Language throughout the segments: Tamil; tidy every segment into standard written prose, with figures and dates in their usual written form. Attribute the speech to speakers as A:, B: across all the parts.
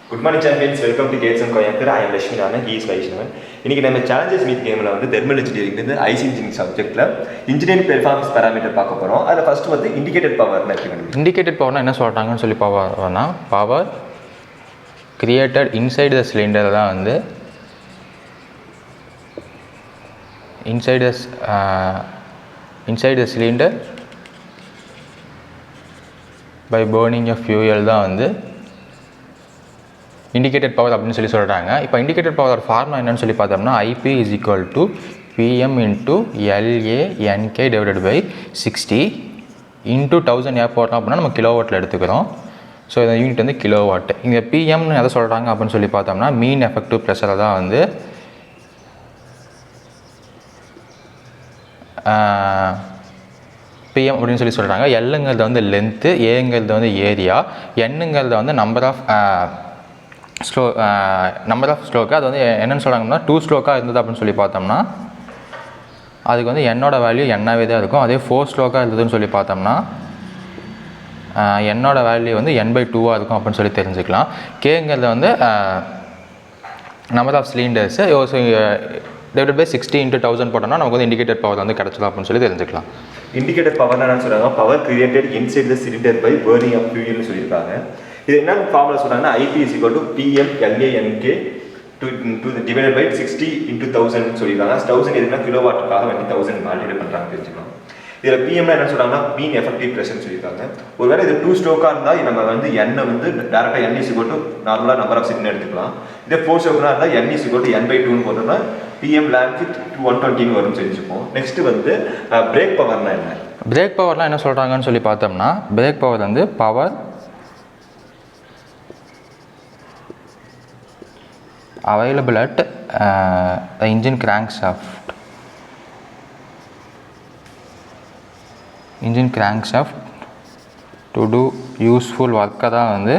A: Good morning champions, welcome to Gates and Coimbatore. I am Rashmi Nana, he is Vaishnavan. இன்னைக்கு நம்ம challenges meet gameல வந்து thermal engineering இருந்து IC engineering subjectல engineering performance parameter பார்க்க போறோம். அதுல ஃபர்ஸ்ட் வந்து indicated power னா என்ன?
B: Indicated power னா என்ன சொல்றாங்கன்னு சொல்லி Bhavana power created inside the cylinder தான் வந்து inside the cylinder by burning of fuel தான் வந்து indicated power அப்படின்னு சொல்லி சொல்கிறாங்க. இப்போ indicated power ஃபார்முலா என்னன்னு சொல்லி பார்த்தோம்னா IP is equal to PM into LANK divided by 60 into 1000 ஏன் போட்டோம் அப்படின்னா நம்ம கிலோவாட்டில் எடுத்துக்கிறோம். ஸோ இந்த யூனிட் வந்து கிலோவாட். இங்கே பிஎம்னு எதை சொல்கிறாங்க அப்படின்னு சொல்லி பார்த்தோம்னா மீன் எஃபெக்டிவ் ப்ரெஷரை தான் வந்து பிஎம் அப்படின்னு சொல்லி சொல்கிறாங்க. எல்லுங்கிறது வந்து லென்த்து, ஏங்கிறது வந்து ஏரியா, என்னங்கிறது வந்து நம்பர் ஆஃப் ஸ்ட்ரோக்கு. அது வந்து என்னென்னு சொல்கிறாங்கன்னா 2 ஸ்ட்ரோக்காக இருந்தது அப்படின்னு சொல்லி பார்த்தோம்னா அதுக்கு வந்து என்னோட வேல்யூ என்னாவே தான் இருக்கும். அதே 4 ஸ்ட்ரோக்காக இருந்ததுன்னு சொல்லி பார்த்தோம்னா என்னோட வேல்யூ வந்து n/2 இருக்கும் அப்படின்னு சொல்லி தெரிஞ்சுக்கலாம். கேங்கிறது வந்து number of cylinders divided by 60 into 1000 போட்டோம்னா நமக்கு வந்து இண்டிகேட்டட் பவர் வந்து கிடச்சிடும் அப்படின்னு சொல்லி தெரிஞ்சுக்கலாம்.
A: இண்டிகேட்டட் பவர் என்ன சொல்கிறாங்க? Power created inside the cylinder by burning of ஃபியூயல்னு சொல்லியிருக்காங்க. இது என்ன ஃபார்முலா சொல்கிறாங்கன்னா IP is equal to PM LANK to the divided by 60 into 1000 சொல்லியிருக்காங்க. 1000 எதுனா கிலோவாட்டுக்காக வேண்டி 1000 மல்டிப்ளை பண்ணுறாங்க தெரிஞ்சுக்கலாம். இதில் பிஎம்னா என்ன சொல்கிறாங்கன்னா மீன் எஃபெக்டிவ் ப்ரெஷர்னு சொல்லியிருக்காங்க. ஒருவேளை இது 2 ஸ்ட்ரோக்காக இருந்தால் நம்ம வந்து எண்ணை வந்து டேரெக்டாக N is equal to நார்மலாக நம்பர் ஆஃப் சிலிண்டர் எடுத்துக்கலாம். இதே 4 ஸ்ட்ரோக்காக இருந்தால் N is equal to n/2 போட்டோம்னா PM LANK 120 வரும்னு தெரிஞ்சுப்போம். நெக்ஸ்ட் வந்து பிரேக் பவர்னா என்ன?
B: பிரேக் பவர்லாம் என்ன சொல்கிறாங்கன்னு சொல்லி பார்த்தோம்னா பிரேக் பவர் வந்து power available at the engine crankshaft to do useful work தான் வந்து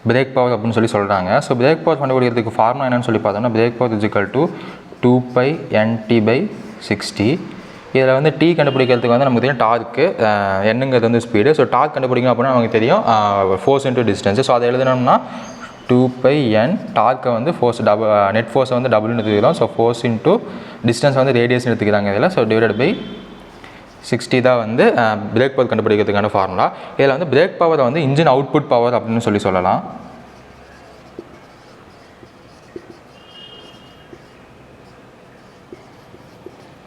B: பிரேக் பவர் அப்படின்னு சொல்லி சொல்கிறாங்க. ஸோ பிரேக் பவர் கண்டுபிடிக்கிறதுக்கு ஃபார்முலா என்னன்னு சொல்லி பார்த்தோம்னா break power is equal to 2π/NT/60. இதில் வந்து டி கண்டுபிடிக்கிறதுக்கு வந்து நமக்கு தெரியும் டார்க்கு, என்னங்கிறது வந்து ஸ்பீடு. ஸோ டார்க் கண்டுபிடிக்கணும் அப்படின்னா நமக்கு தெரியும் ஃபோர்ஸ் இன்ட்டு டிஸ்டன்ஸு. ஸோ அதை எழுதணும்னா 2πN டார்க்கை வந்து ஃபோர்ஸ் நெட் ஃபோர்ஸை வந்து டபுள்னு எடுத்துக்கிறோம். ஸோ ஃபோர்ஸ் இன்ட்டு டிஸ்டன்ஸ் வந்து ரேடியஸ்னு எடுத்துக்கிறாங்க இதில். ஸோ டிவைடட் பை 60 தான் வந்து பிரேக் பவர் கண்டுபிடிக்கிறதுக்கான ஃபார்முலா. இதில் வந்து பிரேக் பவரை வந்து இன்ஜின் அவுட்புட் பவர் அப்படின்னு சொல்லி சொல்லலாம்.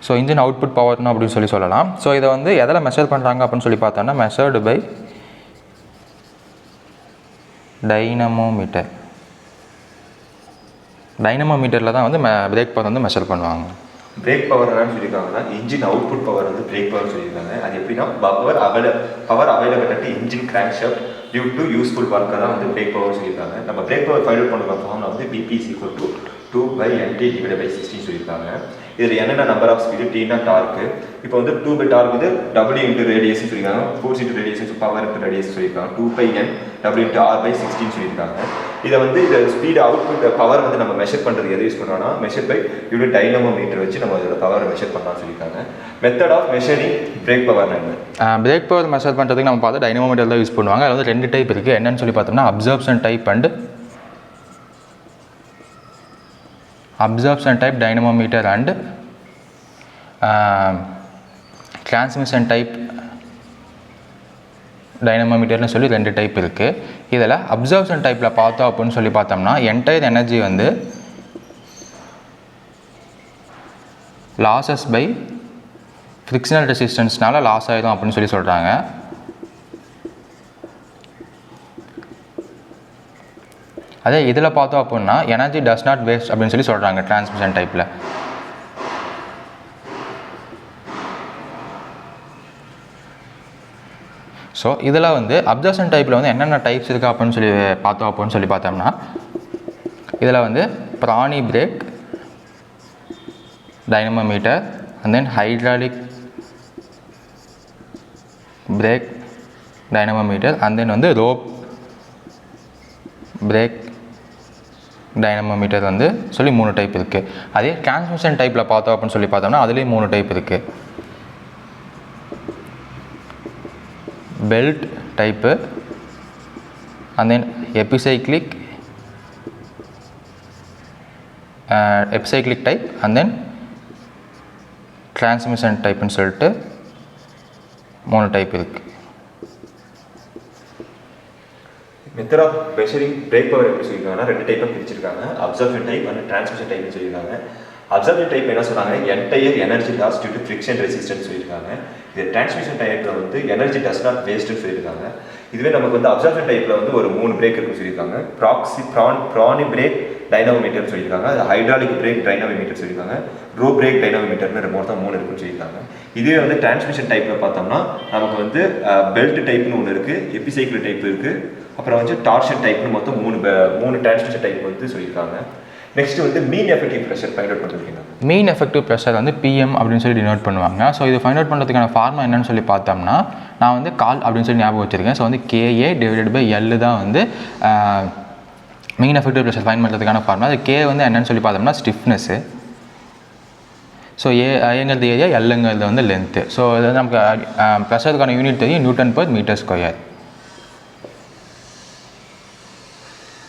B: ஸோ இன்ஜின் அவுட்புட் பவர்னு அப்படின்னு சொல்லி சொல்லலாம். ஸோ இதை வந்து எதில் மெஷர் பண்ணுறாங்க அப்படின்னு சொல்லி பார்த்தோன்னா மெஷர்டு பை டைனமோமீட்டர். டைனமோமீட்டரில் தான் வந்து பிரேக் பவர் வந்து மெஷர் பண்ணுவாங்க.
A: பிரேக் பவர் என்னன்னு சொல்லியிருக்காங்கன்னா இன்ஜின் அவுட்புட் பவர் வந்து பிரேக் பவர் சொல்லியிருக்காங்க. அது எப்படின்னா power availability engine crankshaft due to useful ஒர்க்கை தான் வந்து பிரேக் பவர் சொல்லியிருக்காங்க. நம்ம பிரேக் பவர் ஃபைண்ட் அவுட் பண்ணுற ஃபார்முலா வந்து BP is equal to 2/NT/60 சொல்லியிருக்காங்க. இதில் என்னென்ன நம்பர் ஆஃப் ஸ்பீடு, டீனா டார்க்கு. இப்போ வந்து 2 டார்க் வந்து W இன்ட்டு ரேடியஸ்னு சொல்லியிருக்காங்க, force into radius power into radius சொல்லியிருக்காங்க, 2πN W இன்ட்டு R/16 சொல்லியிருக்காங்க. இதை வந்து இந்த ஸ்பீடு அவுட்புட் பவர் வந்து நம்ம மெஷர் பண்ணுறது எதை யூஸ் பண்ணுறோம்னா மெஷர் பை யூனிட் டைனமோமீட்டர் வச்சு நம்ம இதோட பவரை மெஷர் பண்ணலாம்னு சொல்லியிருக்காங்க. Method of measuring brake power என்ன?
B: பிரேக் பவர் மெஷர் பண்ணுறதுக்கு நம்ம பார்த்து டைனமோமீட்டர் தான் யூஸ் பண்ணுவாங்க. அதில் வந்து 2 டைப் இருக்குது. என்னன்னு சொல்லி பார்த்தோம்னா absorption type dynamometer and transmission type டைனமோமீட்டர்னு சொல்லி 2 டைப் இருக்குது. இதில் அப்சர்ப்ஷன் டைப்பில் பார்த்தோம் அப்படின்னு சொல்லி பார்த்தோம்னா என்டையர் எனர்ஜி வந்து லாஸஸ் பை ஃப்ரிக்ஷனல் ரெசிஸ்டன்ஸ்னால லாஸ் ஆகிடும் அப்படின்னு சொல்லி சொல்கிறாங்க. அதே இதில் பார்த்தோம் அப்படின்னா எனர்ஜி டஸ் நாட் வேஸ்ட் அப்படின்னு சொல்லி சொல்கிறாங்க டிரான்ஸ்மிஷன் டைப்பில். ஸோ இதில் வந்து அப்சர்ப்ஷன் டைப்பில் வந்து என்னென்ன டைப்ஸ் இருக்குது அப்படின்னு சொல்லி பார்த்தோம்னா இதில் வந்து prony brake dynamometer and then hydraulic brake dynamometer and then வந்து ரோப் பிரேக் டைனமோமீட்டர் வந்து சொல்லி 3 டைப் இருக்குது. அதே டிரான்ஸ்மிஷன் டைப்பில் பார்த்தோம் அப்படின்னு சொல்லி பார்த்தோம்னா அதுலேயும் 3 டைப் இருக்குது. Belt type and then epicyclic type and then transmission டைப்னு சொல்லிட்டு 3 டைப் இருக்குது.
A: Method of measuring brake power எப்படி சொல்லியிருக்காங்கன்னா 2 டைப்பாக பிரிச்சிருக்காங்க. அப்சர்ப்ஷன் டைப் அண்ட் டிரான்ஸ்மிஷன் டைப்னு சொல்லியிருக்காங்க. அப்சர்ப்ஷன் டைப் என்ன சொல்கிறாங்க, entire energy loss due to friction resistance சொல்லியிருக்காங்க. இது டிரான்ஸ்மிஷன் டைப்பில் வந்து எனர்ஜி டஸ் நாட் வேஸ்ட்னு சொல்லியிருக்காங்க. இதுவே நமக்கு வந்து அப்சர்ப்ஷன் டைப்பில் வந்து ஒரு 3 பிரேக் இருக்குன்னு சொல்லியிருக்காங்க. ப்ரானி பிரேக் டைனாமோமீட்டர்னு சொல்லியிருக்காங்க. அது ஹைட்ராலிக் பிரேக் டைனாமோமீட்டர் சொல்லியிருக்காங்க. ரோ பிரேக் டைனாமோமீட்டர்னு மொத்தம் 3 இருக்குன்னு சொல்லியிருக்காங்க. இதுவே வந்து டிரான்ஸ்மிஷன் டைப்பில் பார்த்தோம்னா நமக்கு வந்து பெல்ட் டைப்னு ஒன்று இருக்குது, எபிசைக்கிள் டைப் இருக்குது, அப்புறம் வந்து டார்ஷன் டைப்னு மொத்தம் 3 டிரான்ஸ்மிஷன் டைப் வந்து சொல்லியிருக்காங்க. நெக்ஸ்ட் வந்து மீன் எஃபெக்டிவ் ப்ரெஷர் ஃபைண்ட் அவுட் பண்ணிருக்கீங்க.
B: மீன் எஃபெக்டிவ் ப்ரெஷர் வந்து பிஎம் அப்படின்னு சொல்லி டினோட் பண்ணுவாங்க. ஸோ இது ஃபைண்ட் அவுட் பண்ணுறதுக்கான ஃபார்முலா என்னன்னு சொல்லி பார்த்தோம்னா, நான் வந்து கால் அப்படின்னு சொல்லி ஞாபகம் வச்சிருக்கேன். ஸோ வந்து KA டிவைடட் பை L தான் வந்து மீன் எஃபெக்டிவ் ப்ரெஷர் ஃபைண்ட் பண்ணுறதுக்கான ஃபார்முலா. அது K வந்து என்னன்னு சொல்லி பார்த்தோம்னா ஸ்டிஃப்னஸ்ஸு. ஸோ ஏங்கிறது ஏரியா, எல்லுங்கிறது வந்து லென்த்து. ஸோ இது வந்து நமக்கு ப்ரெஷருக்கான யூனிட் தெரியும், Newton/m².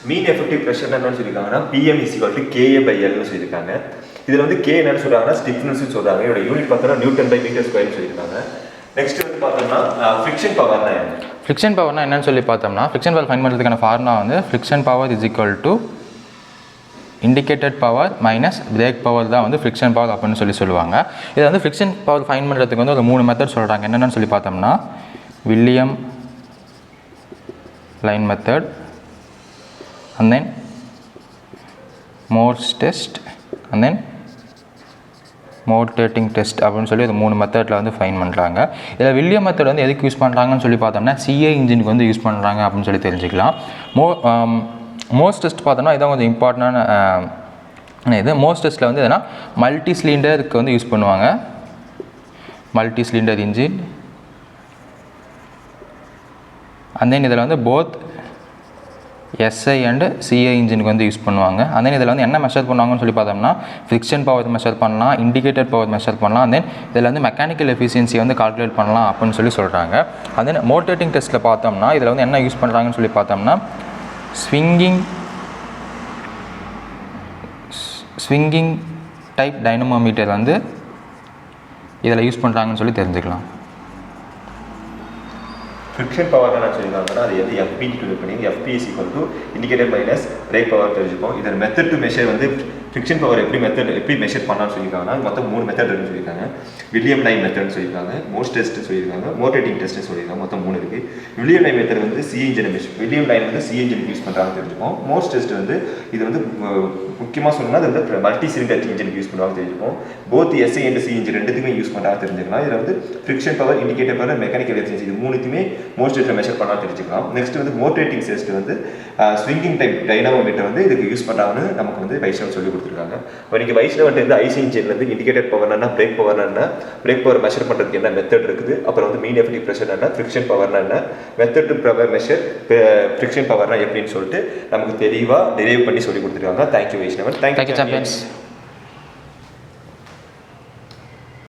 A: மீன் எஃபெக்டிவ் ப்ரெஷர் என்னன்னு சொல்லியிருக்காங்கன்னா PM = KA/Lன்னு சொல்லியிருக்காங்க. இதில் வந்து K என்னன்னு சொல்கிறாங்கன்னா ஸ்டிஃப்னஸ்னு சொல்கிறாங்க. இதோட யூனிட் பார்த்தோன்னா Newton/m²ன்னு சொல்லியிருக்காங்க. நெக்ஸ்ட் வந்து பார்த்தோம்னா ஃப்ரிக்ஷன் பவர்னா என்ன?
B: ஃப்ரிக்ஷன் பவர்னா என்னன்னு சொல்லி பார்த்தோம்னா, ஃப்ரிக்ஷன் பவர் ஃபைண்ட் பண்ணுறதுக்கான ஃபார்முலா வந்து friction power = indicated power minus break power தான் வந்து ஃப்ரிக்ஷன் பவர் அப்படின்னு சொல்லுவாங்க. இதை வந்து ஃப்ரிக்ஷன் பவர் ஃபைண்ட் பண்ணுறதுக்கு வந்து ஒரு 3 மெத்தட் சொல்கிறாங்க. என்னென்னு சொல்லி பார்த்தோம்னா, William line method, and then Morse test, and then motoring test அப்படின்னு சொல்லி அது 3 மெத்தடில் வந்து ஃபைன் பண்ணுறாங்க. இதில் வில்லியம் மெத்தட் வந்து எதுக்கு யூஸ் பண்ணுறாங்கன்னு சொல்லி பார்த்தோம்னா CA இன்ஜினுக்கு வந்து யூஸ் பண்ணுறாங்க அப்படின்னு சொல்லி தெரிஞ்சுக்கலாம். மோர்ஸ் டெஸ்ட் பார்த்தோம்னா இதான் கொஞ்சம் இம்பார்ட்டண்டான இது. மோர்ஸ் டெஸ்ட்டில் வந்து எதுனா மல்டி சிலிண்டருக்கு வந்து யூஸ் பண்ணுவாங்க. Multi cylinder engine, and then இதில் வந்து போத் SI அண்டு CA இன்ஜினுக்கு வந்து யூஸ் பண்ணுவாங்க. அண்ட் தென் இதில் வந்து என்ன மெஷர் பண்ணுவாங்கன்னு சொல்லி பார்த்தோம்னா, ஃப்ரிக்ஷன் பவர் மெஷர் பண்ணலாம், இண்டிகேட்டட் பவர் மெஷர் பண்ணலாம், அண்ட் தென் இதில் வந்து மெக்கானிக்கல் எஃபிஷியன்சி வந்து கால்குலேட் பண்ணலாம் அப்படின்னு சொல்லி சொல்கிறாங்க. அண்ட் தென் மோட்டேட்டிங் டெஸ்ட்டில் பார்த்தோம்னா இதில் வந்து என்ன யூஸ் பண்ணுறாங்கன்னு சொல்லி பார்த்தோம்னா, ஸ்விங்கிங் டைப் டைனமோமீட்டர் வந்து இதில் யூஸ் பண்ணுறாங்கன்னு சொல்லி தெரிஞ்சுக்கலாம்.
A: ஃப்ரிக்ஷன் பவர் என்ன சொல்லியிருக்காங்கன்னா அது வந்து FP டு பண்ணி FP = indicator minus break power தெரிஞ்சுப்போம். இதன் மெத்தட் டு மெஷர் வந்து ஃப்ரிக்ஷன் பவர் எப்படி மெஷர் பண்ணலாம்னு சொல்லியிருக்காங்கன்னா மொத்தம் 3 மெத்தட் இருக்குன்னு சொல்லியிருக்காங்க. வில்லியம் லைன் மெத்தட்னு சொல்லியிருக்காங்க, மோர்ஸ் டெஸ்ட்னு சொல்லியிருக்காங்க, மோட்டேட்டிங் டெஸ்ட்னு சொல்லியிருக்காங்க. மொத்தம் 3 இருக்குது. வில்லியம் லைன் மெத்தட் வந்து CA engine measure, William line வந்து CA இன்ஜின் யூஸ் பண்ணுறாங்க தெரிஞ்சுப்போம். மோர்ஸ் டெஸ்ட் வந்து இது வந்து முக்கியமாக சொல்லணும்னா அது வந்து மல்டி சிலிண்டர் இன்ஜினுக்கு யூஸ் பண்ணுவாங்க தெரிஞ்சுப்போம். Both SI and CA engine ரெண்டுத்துக்குமே யூஸ் பண்ணுறாங்க தெரிஞ்சுக்கலாம். இதில் வந்து friction power, indicator power, mechanical efficiency இது 3த்துமே மோர்ஸ் டெஸ்ட்டில் மெஷர் பண்ணால் தெரிஞ்சுக்கலாம். நெக்ஸ்ட் வந்து மோட்டேட்டிங் டெஸ்ட் வந்து ஸ்விங்கிங் டைப் டைனாமோமீட்டர் வந்து இதுக்கு யூஸ் பண்ணுறாங்கன்னு நமக்கு வந்து வைஷ்ணவ் சொல்லி கொடுத்துருக்காங்க. இப்போ நீங்கள் வைஷ்ணவன்ட்டு IC இன்ஜின்லேருந்து இண்டிகேட்டர் பவர்னா பிரேக் பவர்னா என்ன, பிரேக் பவர் மெஷர் பண்ணுறதுக்கு என்ன மெத்தட் இருக்குது, அப்புறம் வந்து மீன் எஃபெக்டிவ் ப்ரெஷர் என்ன, ஃப்ரிக்ஷன் பவர்னா என்ன, மெத்தட் டு மெஷர் ஃப்ரிக்ஷன் பவர்னா எப்படின்னு சொல்லிட்டு நமக்கு தெளிவாக டெரைவ் பண்ணி சொல்லி கொடுத்துருக்காங்க. தேங்க்யூ வைஷ்ணவன். Thank you champions.